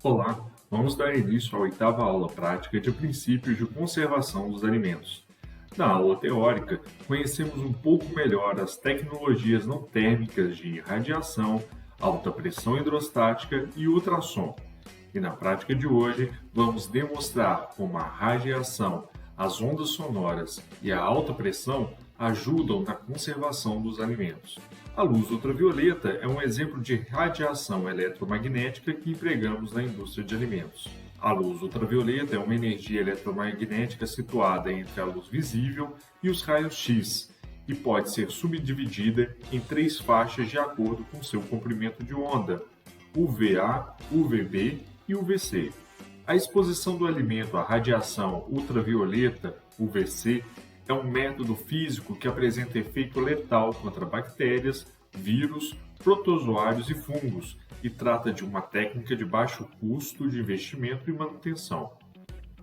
Olá, vamos dar início à oitava aula prática de princípios de conservação dos alimentos. Na aula teórica, conhecemos um pouco melhor as tecnologias não térmicas de radiação, alta pressão hidrostática e ultrassom. E na prática de hoje, vamos demonstrar como a radiação, as ondas sonoras e a alta pressão ajudam na conservação dos alimentos. A luz ultravioleta é um exemplo de radiação eletromagnética que empregamos na indústria de alimentos. A luz ultravioleta é uma energia eletromagnética situada entre a luz visível e os raios X e pode ser subdividida em três faixas de acordo com seu comprimento de onda: UVA, UVB e UVC. A exposição do alimento à radiação ultravioleta, UVC, é um método físico que apresenta efeito letal contra bactérias, vírus, protozoários e fungos e trata de uma técnica de baixo custo de investimento e manutenção.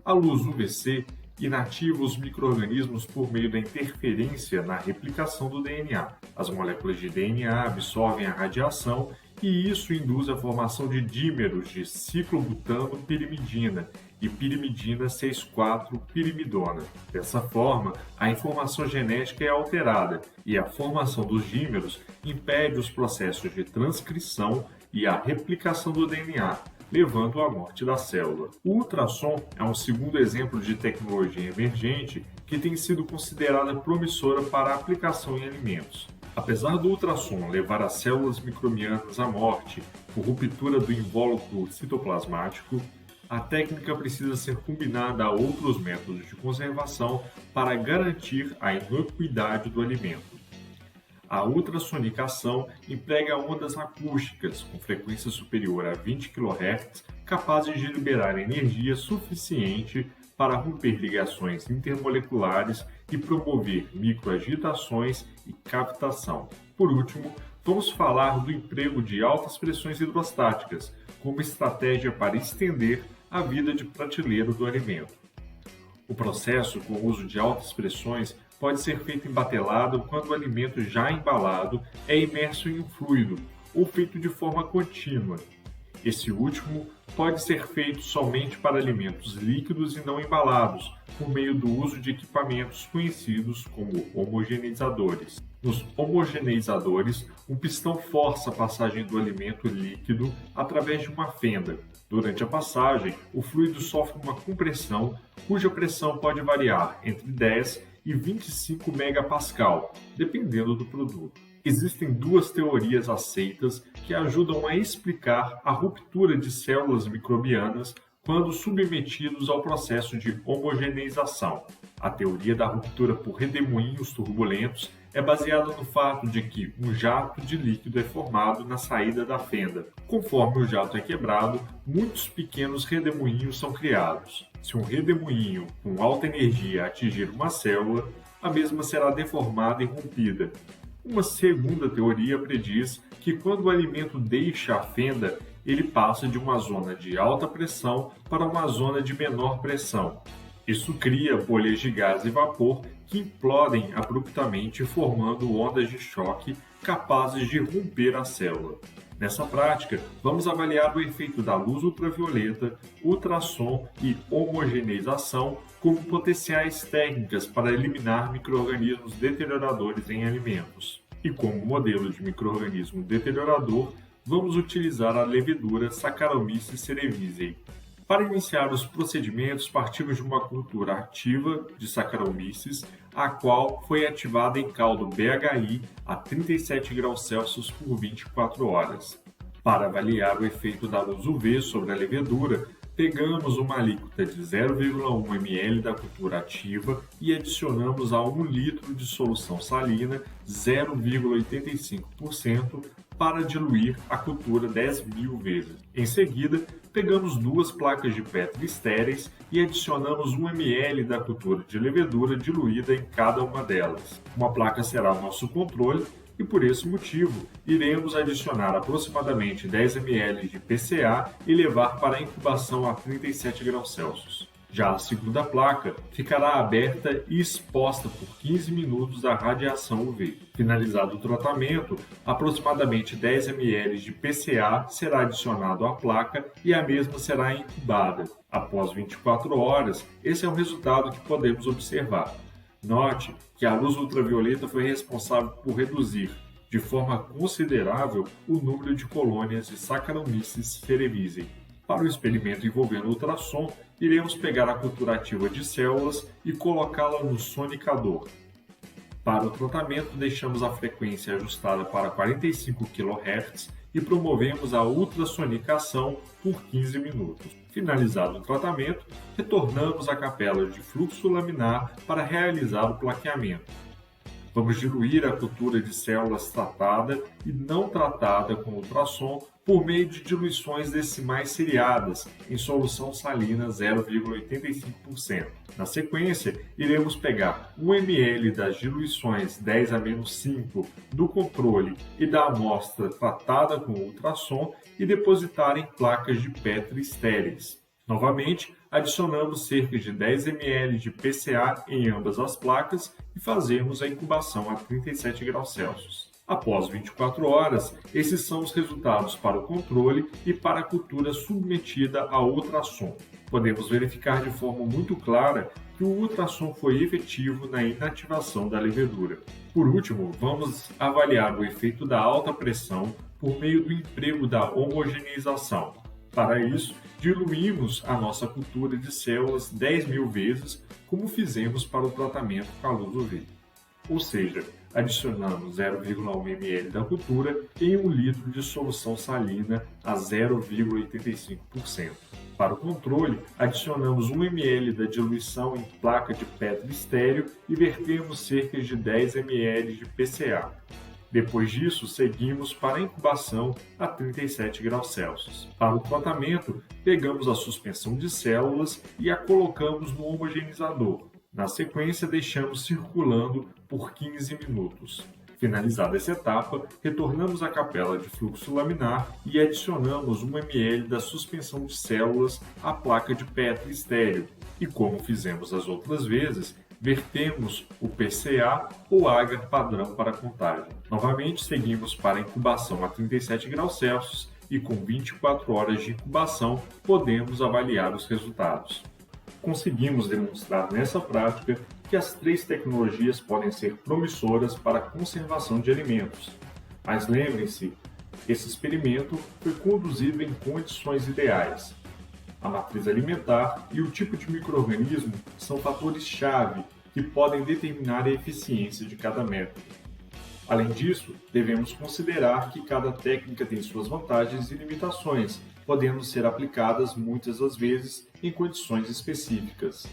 A luz UVC inativa os micro-organismos por meio da interferência na replicação do DNA. As moléculas de DNA absorvem a radiação e isso induz a formação de dímeros de ciclobutano-pirimidina e pirimidina 6,4-pirimidona. Dessa forma, a informação genética é alterada e a formação dos dímeros impede os processos de transcrição e a replicação do DNA, levando à morte da célula. O ultrassom é um segundo exemplo de tecnologia emergente que tem sido considerada promissora para a aplicação em alimentos. Apesar do ultrassom levar as células microbianas à morte por ruptura do invólucro citoplasmático, a técnica precisa ser combinada a outros métodos de conservação para garantir a inocuidade do alimento. A ultrassonicação emprega ondas acústicas com frequência superior a 20 kHz, capazes de liberar energia suficiente para romper ligações intermoleculares e promover microagitações e cavitação. Por último, vamos falar do emprego de altas pressões hidrostáticas como estratégia para estender a vida de prateleira do alimento. O processo com o uso de altas pressões pode ser feito em batelado quando o alimento já embalado é imerso em um fluido ou feito de forma contínua. Esse último pode ser feito somente para alimentos líquidos e não embalados, por meio do uso de equipamentos conhecidos como homogeneizadores. Nos homogeneizadores, um pistão força a passagem do alimento líquido através de uma fenda. Durante a passagem, o fluido sofre uma compressão, cuja pressão pode variar entre 10 e 25 megapascal, dependendo do produto. Existem duas teorias aceitas que ajudam a explicar a ruptura de células microbianas quando submetidos ao processo de homogeneização. A teoria da ruptura por redemoinhos turbulentos é baseada no fato de que um jato de líquido é formado na saída da fenda. Conforme o jato é quebrado, muitos pequenos redemoinhos são criados. Se um redemoinho com alta energia atingir uma célula, a mesma será deformada e rompida. Uma segunda teoria prediz que quando o alimento deixa a fenda, ele passa de uma zona de alta pressão para uma zona de menor pressão. Isso cria bolhas de gás e vapor que implodem abruptamente, formando ondas de choque capazes de romper a célula. Nessa prática, vamos avaliar o efeito da luz ultravioleta, ultrassom e homogeneização como potenciais técnicas para eliminar micro-organismos deterioradores em alimentos. E como modelo de micro-organismo deteriorador, vamos utilizar a levedura Saccharomyces cerevisiae. Para iniciar os procedimentos, partimos de uma cultura ativa de Saccharomyces, a qual foi ativada em caldo BHI a 37 graus Celsius por 24 horas. Para avaliar o efeito da luz UV sobre a levedura, pegamos uma alíquota de 0,1 ml da cultura ativa e adicionamos a 1 litro de solução salina 0,85% para diluir a cultura 10.000 vezes. Em seguida, pegamos duas placas de Petri estéreis e adicionamos 1 ml da cultura de levedura diluída em cada uma delas. Uma placa será o nosso controle e, por esse motivo, iremos adicionar aproximadamente 10 ml de PCA e levar para a incubação a 37 graus Celsius. Já a segunda placa ficará aberta e exposta por 15 minutos à radiação UV. Finalizado o tratamento, aproximadamente 10 ml de PCA será adicionado à placa e a mesma será incubada. Após 24 horas, esse é o resultado que podemos observar. Note que a luz ultravioleta foi responsável por reduzir, de forma considerável, o número de colônias de Saccharomyces cerevisiae. Para o experimento envolvendo ultrassom, iremos pegar a cultura ativa de células e colocá-la no sonicador. Para o tratamento, deixamos a frequência ajustada para 45 kHz e promovemos a ultrassonicação por 15 minutos. Finalizado o tratamento, retornamos à capela de fluxo laminar para realizar o plaqueamento. Vamos diluir a cultura de células tratada e não tratada com ultrassom por meio de diluições decimais seriadas em solução salina 0,85%. Na sequência, iremos pegar 1 ml das diluições 10 a -5 do controle e da amostra tratada com ultrassom e depositar em placas de Petri estéreis. Novamente, adicionamos cerca de 10 ml de PCA em ambas as placas e fazemos a incubação a 37 graus Celsius. Após 24 horas, esses são os resultados para o controle e para a cultura submetida a ultrassom. Podemos verificar de forma muito clara que o ultrassom foi efetivo na inativação da levedura. Por último, vamos avaliar o efeito da alta pressão por meio do emprego da homogeneização. Para isso, diluímos a nossa cultura de células 10.000 vezes, como fizemos para o tratamento com a luz UV. Ou seja, adicionamos 0,1 ml da cultura em 1 litro de solução salina a 0,85%. Para o controle, adicionamos 1 ml da diluição em placa de Petri estéreo e vertemos cerca de 10 ml de PCA. Depois disso, seguimos para a incubação a 37 graus Celsius. Para o tratamento, pegamos a suspensão de células e a colocamos no homogeneizador. Na sequência, deixamos circulando por 15 minutos. Finalizada essa etapa, retornamos à capela de fluxo laminar e adicionamos 1 ml da suspensão de células à placa de Petri estéreo. E como fizemos as outras vezes, vertemos o PCA ou agar padrão para contagem. Novamente, seguimos para a incubação a 37 graus Celsius e com 24 horas de incubação podemos avaliar os resultados. Conseguimos demonstrar nessa prática que as 3 tecnologias podem ser promissoras para a conservação de alimentos. Mas lembrem-se, esse experimento foi conduzido em condições ideais. A matriz alimentar e o tipo de micro-organismo são fatores-chave que podem determinar a eficiência de cada método. Além disso, devemos considerar que cada técnica tem suas vantagens e limitações, podendo ser aplicadas muitas das vezes em condições específicas.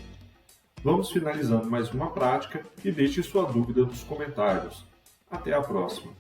Vamos finalizando mais uma prática e deixe sua dúvida nos comentários. Até a próxima!